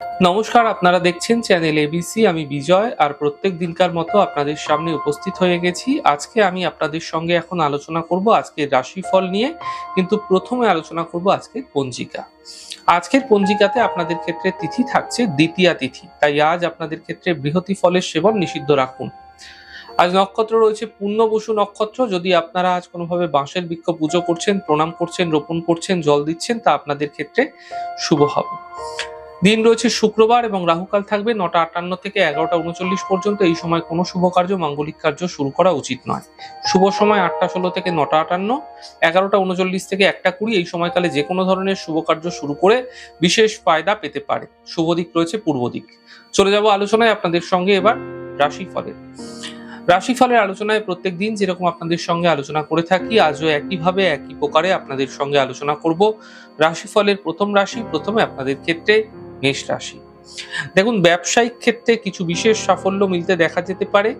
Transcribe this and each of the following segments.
নমস্কার, আপনারা দেখছেন চ্যানেল এবিসি। আমি বিজয়, আর প্রত্যেক দিনকার মতো আপনাদের সামনে উপস্থিত হয়ে গেছি। আজকে আমি আপনাদের সঙ্গে এখন আলোচনা করব আজকের রাশিফল নিয়ে, কিন্তু প্রথমে আলোচনা করব আজকের পঞ্জিকা। আজকের পঞ্জিকাতে আপনাদের ক্ষেত্রে তিথি থাকছে দ্বিতীয়া তিথি, তাই আজ আপনাদের ক্ষেত্রে বৃহতি ফলের সেবন নিষিদ্ধ রাখুন। আজ নক্ষত্র রয়েছে পূর্ণবসু নক্ষত্র। যদি আপনারা আজ কোনোভাবে বাঁশের বৃক্ষ পুজো করছেন, প্রণাম করছেন, রোপণ করছেন, জল দিচ্ছেন, তা আপনাদের ক্ষেত্রে শুভ হবে। দিন রয়েছে শুক্রবার এবং রাহুকাল থাকবে 9টা 58 থেকে 11টা 39 পর্যন্ত। এই সময় কোনো শুভ কার্য, মাঙ্গলিক কার্য শুরু করা উচিত নয়। শুভ সময় 8টা 16 থেকে 9টা 58, 11টা 39 থেকে 1টা 20। এই সময়কালে যে কোনো ধরনের শুভ কার্য শুরু করে বিশেষ ফায়দা পেতে পারে। শুভ দিক রয়েছে পূর্ব দিক। চলে যাব আলোচনায় আপনাদের সঙ্গে এবার রাশিফলের। রাশিফলের আলোচনায় প্রত্যেক দিন যেরকম আপনাদের সঙ্গে আলোচনা করে থাকি, আজও একইভাবে একই প্রকারে আপনাদের সঙ্গে আলোচনা করব রাশিফলের প্রথম রাশি। প্রথমে আপনাদের ক্ষেত্রে মেষ রাশি। দেখুন, ব্যবসায়িক ক্ষেত্রে কিছু বিশেষ সাফল্য মিলতে দেখা যেতে পারে।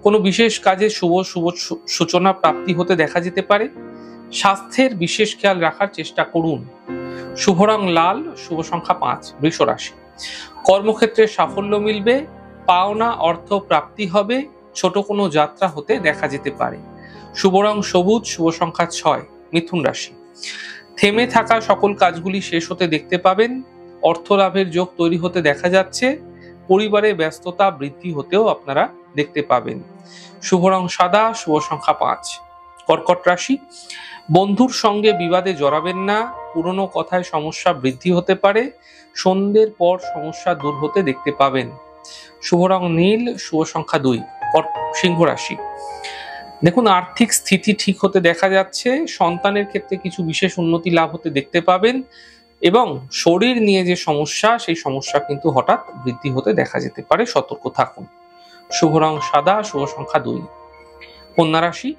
কোনো বিশেষ কাজে শুভ শুভ সূচনা প্রাপ্তি হতে দেখা যেতে পারে। স্বাস্থ্যের বিশেষ খেয়াল রাখার চেষ্টা করুন। শুভ রং লাল, শুভ সংখ্যা 5। বৃষ রাশি। কর্মক্ষেত্রে সাফল্য মিলবে, পাওনা অর্থ প্রাপ্তি হবে, ছোট কোনো যাত্রা হতে দেখা যেতে পারে। শুভ রং সবুজ, শুভ সংখ্যা 6। মিথুন রাশি। থেমে থাকা সকল কাজগুলি শেষ হতে দেখতে পাবেন। অর্থ লাভের যোগ তৈরি হতে দেখা যাচ্ছে। পরিবারে ব্যস্ততা বৃদ্ধি হতেও আপনারা দেখতে পাবেন। শুভ রং সাদা, শুভ সংখ্যা 5। কর্কট রাশি। বন্ধুর সঙ্গে বিবাদে জড়াবেন না। পুরনো কথায় সমস্যা বৃদ্ধি হতে পারে। সন্ধ্যের পর সমস্যা দূর হতে দেখতে পাবেন। শুভ রং নীল, শুভ সংখ্যা 2। সিংহ রাশি। দেখুন, আর্থিক স্থিতি ঠিক হতে দেখা যাচ্ছে। সন্তানের ক্ষেত্রে কিছু বিশেষ উন্নতি লাভ হতে দেখতে পাবেন এবং শরীর নিয়ে যে সমস্যা, সেই সমস্যা কিন্তু হঠাৎ বৃদ্ধি হতে দেখা যেতে পারে। সতর্ক থাকুন। শুভ রং সাদা, শুভ সংখ্যা 2। কন্যা রাশি।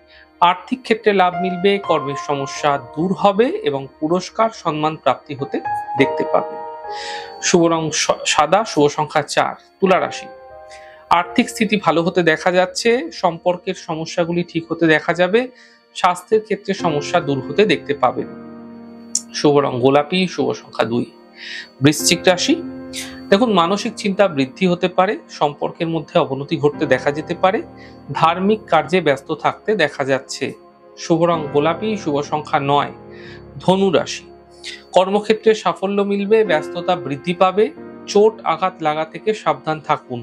আর্থিক ক্ষেত্রে লাভ মিলবে, কর্মের সমস্যা দূর হবে এবং পুরস্কার সম্মান প্রাপ্তি হতে দেখতে পাবেন। শুভ রং সাদা, শুভ সংখ্যা 4। তুলা রাশি। আর্থিক স্থিতি ভালো হতে দেখা যাচ্ছে। সম্পর্কের সমস্যাগুলি ঠিক হতে দেখা যাবে। স্বাস্থ্যের ক্ষেত্রে সমস্যা দূর হতে দেখতে পাবেন। শুভ রং গোলাপি, শুভ সংখ্যা 2। বৃশ্চিক রাশি। দেখুন, মানসিক চিন্তা বৃদ্ধি হতে পারে। সম্পর্কের মধ্যে অবনতি ঘটতে দেখা যেতে পারে। ধার্মিক কার্যে ব্যস্ত থাকতে দেখা যাচ্ছে। শুভ রং গোলাপি, শুভ সংখ্যা 9। ধনু রাশি। কর্মক্ষেত্রে সাফল্য মিলবে, ব্যস্ততা বৃদ্ধি পাবে। চোট আঘাত লাগা থেকে সাবধান থাকুন।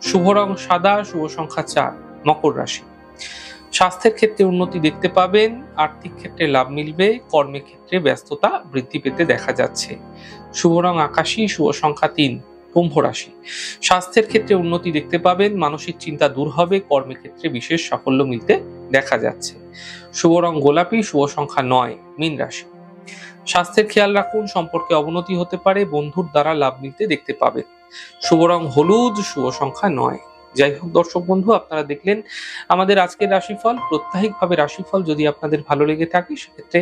শুভ রং সাদা, শুভ সংখ্যা 4। মকর রাশি। স্বাস্থ্যের ক্ষেত্রে উন্নতি দেখতে পাবেন। আর্থিক ক্ষেত্রে লাভ মিলবে। কর্মের ক্ষেত্রে ব্যস্ততা বৃদ্ধি পেতে দেখা যাচ্ছে। শুভ রং আকাশী, শুভ সংখ্যা 3। কুম্ভ রাশি। স্বাস্থ্যের ক্ষেত্রে উন্নতি দেখতে পাবেন। মানসিক চিন্তা দূর হবে। কর্মের ক্ষেত্রে বিশেষ সাফল্য মিলতে দেখা যাচ্ছে। শুভ রং গোলাপি, শুভ সংখ্যা 9। মীন রাশি। স্বাস্থ্যের খেয়াল রাখুন। সম্পর্কে অবনতি হতে পারে। বন্ধুর দ্বারা লাভ মিলতে দেখতে পাবেন। শুভ রং হলুদ, শুভ সংখ্যা 9। যাই হোক দর্শক বন্ধু, আপনারা দেখলেন আমাদের আজকের রাশিফল। প্রত্যাহিকভাবে রাশিফল যদি আপনাদের ভালো লেগে থাকে, সেক্ষেত্রে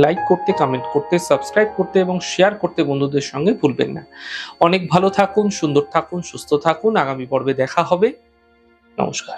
লাইক করতে, কমেন্ট করতে, সাবস্ক্রাইব করতে এবং শেয়ার করতে বন্ধুদের সঙ্গে ভুলবেন না। অনেক ভালো থাকুন, সুন্দর থাকুন, সুস্থ থাকুন। আগামী পর্বে দেখা হবে। নমস্কার।